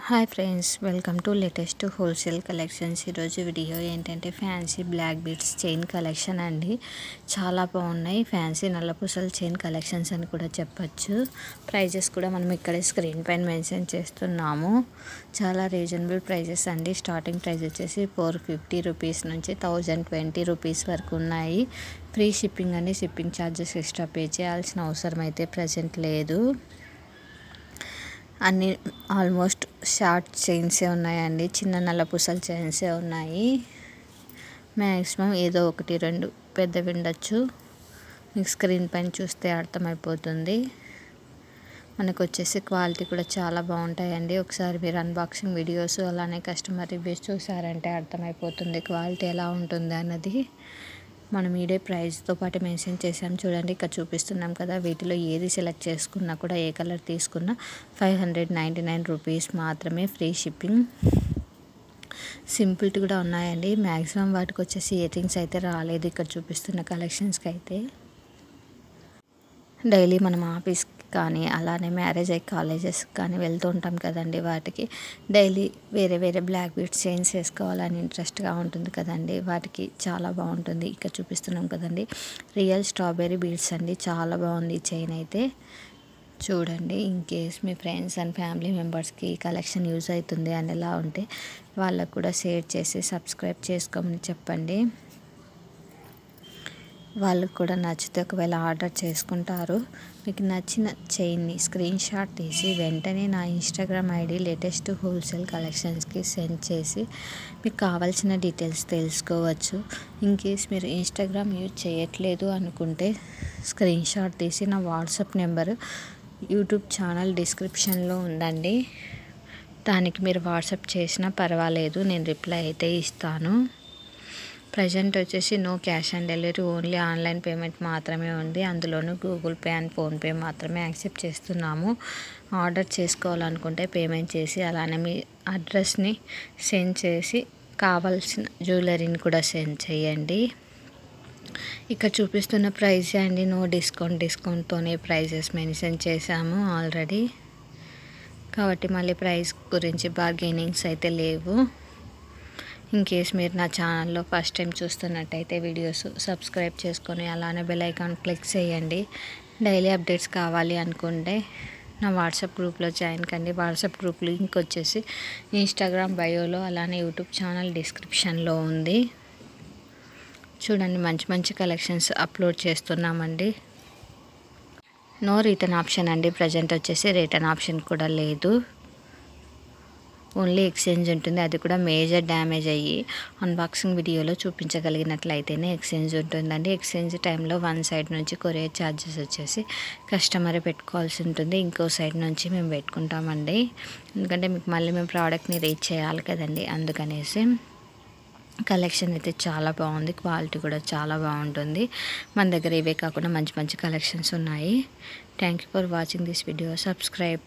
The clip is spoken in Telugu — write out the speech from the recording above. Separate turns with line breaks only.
Hi friends, welcome to latest wholesale collections. ఈరోజు వీడియో ఏంటంటే fancy black beads chain collection అండి. చాలా బాగున్నాయి. ఫ్యాన్సీ నల్లపూసల చైన్ కలెక్షన్స్ అని కూడా చెప్పచ్చు. ప్రైజెస్ కూడా మనం ఇక్కడే స్క్రీన్ పైన మెన్షన్ చేస్తున్నాము. చాలా రీజనబుల్ ప్రైజెస్ అండి. స్టార్టింగ్ ప్రైస్ వచ్చేసి 450 రూపీస్ నుంచి 1020 రూపీస్ వరకు ఉన్నాయి. ఫ్రీ షిప్పింగ్ అండి. షిప్పింగ్ ఛార్జెస్ ఎక్స్ట్రా పే చేయాల్సిన అవసరం అయితే ప్రజెంట్ లేదు. అన్నీ ఆల్మోస్ట్ షార్ట్ చైన్సే ఉన్నాయండి. చిన్న నల్లపూసల చైన్సే ఉన్నాయి. మ్యాక్సిమం ఏదో ఒకటి రెండు పెద్దవి ఉండొచ్చు. మీకు స్క్రీన్ పైన చూస్తే అర్థమైపోతుంది. మనకు వచ్చేసి క్వాలిటీ కూడా చాలా బాగుంటాయండి. ఒకసారి మీరు అన్బాక్సింగ్ వీడియోస్ అలానే కస్టమర్ రివ్యూస్ చూసారంటే అర్థమైపోతుంది క్వాలిటీ ఎలా ఉంటుంది అన్నది. మనం ఈడే ప్రైస్తో పాటు మెన్షన్ చేసాం చూడండి. ఇక్కడ చూపిస్తున్నాం కదా, వీటిలో ఏది సెలెక్ట్ చేసుకున్నా కూడా ఏ కలర్ తీసుకున్నా 599 రూపీస్ మాత్రమే. Free shipping. సింపుల్టీ కూడా ఉన్నాయండి. మ్యాక్సిమం వాటికి వచ్చేసి ఇయర్ రింగ్స్ అయితే రాలేదు ఇక్కడ చూపిస్తున్న కలెక్షన్స్కి అయితే. డైలీ మనం ఆఫీస్కి కానీ అలానే మ్యారేజ్ అయ్యి కాలేజెస్ కానీ వెళ్తూ ఉంటాం కదండి. వాటికి డైలీ వేరే వేరే బ్లాక్ బీడ్స్ చైన్స్ వేసుకోవాలని ఇంట్రెస్ట్గా ఉంటుంది కదండి. వాటికి చాలా బాగుంటుంది. ఇక్కడ చూపిస్తున్నాం కదండి, రియల్ స్ట్రాబెర్రీ బీడ్స్ అండి. చాలా బాగుంది ఈ చైన్ అయితే. చూడండి, in case me friends and family మెంబర్స్కి ఈ కలెక్షన్ యూజ్ అవుతుంది అని ఎలా ఉంటే వాళ్ళకు కూడా షేర్ చేసి సబ్స్క్రైబ్ చేసుకోమని చెప్పండి. వాళ్ళకు కూడా నచ్చితే ఒకవేళ ఆర్డర్ చేసుకుంటారు. మీకు నచ్చిన చైన్ని స్క్రీన్ షాట్ తీసి వెంటనే నా ఇన్స్టాగ్రామ్ ఐడి లేటెస్ట్ హోల్సేల్ కలెక్షన్స్కి సెండ్ చేసి మీకు కావాల్సిన డీటెయిల్స్ తెలుసుకోవచ్చు. ఇన్ కేస్ మీరు ఇన్స్టాగ్రామ్ యూజ్ చేయట్లేదు అనుకుంటే స్క్రీన్ షాట్ తీసి నా వాట్సాప్ నెంబరు యూట్యూబ్ ఛానల్ డిస్క్రిప్షన్లో ఉందండి. దానికి మీరు వాట్సాప్ చేసినా పర్వాలేదు, నేను రిప్లై అయితే ఇస్తాను. ప్రజెంట్ వచ్చేసి no cash on delivery, only online payment మాత్రమే ఉంది. అందులోనూ గూగుల్ పే అండ్ ఫోన్పే మాత్రమే యాక్సెప్ట్ చేస్తున్నాము. ఆర్డర్ చేసుకోవాలనుకుంటే పేమెంట్ చేసి అలానే మీ అడ్రస్ని సెండ్ చేసి కావాల్సిన జ్యువెలరీని కూడా సెండ్ చేయండి. ఇక్కడ చూపిస్తున్న ప్రైస్ అండి. నో డిస్కౌంట్తోనే ప్రైజెస్ మెన్షన్ చేశాము ఆల్రెడీ. కాబట్టి మళ్ళీ ప్రైస్ గురించి బార్గెనింగ్స్ అయితే లేవు. ఇన్ కేస్ మీరు నా ఛానల్లో ఫస్ట్ టైం చూస్తున్నట్టయితే వీడియోస్ సబ్స్క్రైబ్ చేసుకొని అలానే బెల్ ఐకాన్ క్లిక్ చేయండి. డైలీ అప్డేట్స్ కావాలి అనుకుంటే నా వాట్సాప్ గ్రూప్లో జాయిన్ కండి. వాట్సాప్ గ్రూప్ లింక్ వచ్చేసి ఇన్స్టాగ్రామ్ బయోలో అలానే యూట్యూబ్ ఛానల్ డిస్క్రిప్షన్లో ఉంది. చూడండి, మంచి మంచి కలెక్షన్స్ అప్లోడ్ చేస్తున్నామండి. నో రిటర్న్ ఆప్షన్ అండి. ప్రజెంట్ వచ్చేసి రిటర్న్ ఆప్షన్ కూడా లేదు. ఓన్లీ ఎక్స్చేంజ్ ఉంటుంది. అది కూడా మేజర్ డ్యామేజ్ అయ్యి అన్బాక్సింగ్ వీడియోలో చూపించగలిగినట్లయితేనే ఎక్స్చేంజ్ ఉంటుందండి. ఎక్స్చేంజ్ టైంలో వన్ సైడ్ నుంచి కొరియర్ ఛార్జెస్ వచ్చేసి కస్టమరే పెట్టుకోవాల్సి ఉంటుంది. ఇంకో సైడ్ నుంచి మేము పెట్టుకుంటామండి. ఎందుకంటే మీకు మళ్ళీ మేము ప్రోడక్ట్ని రీచ్ చేయాలి కదండి. అందుకనేసి కలెక్షన్ అయితే చాలా బాగుంది. క్వాలిటీ కూడా చాలా బాగుంటుంది. మన దగ్గర ఇవే కాకుండా మంచి మంచి కలెక్షన్స్ ఉన్నాయి. Thank you for watching this video. Subscribe.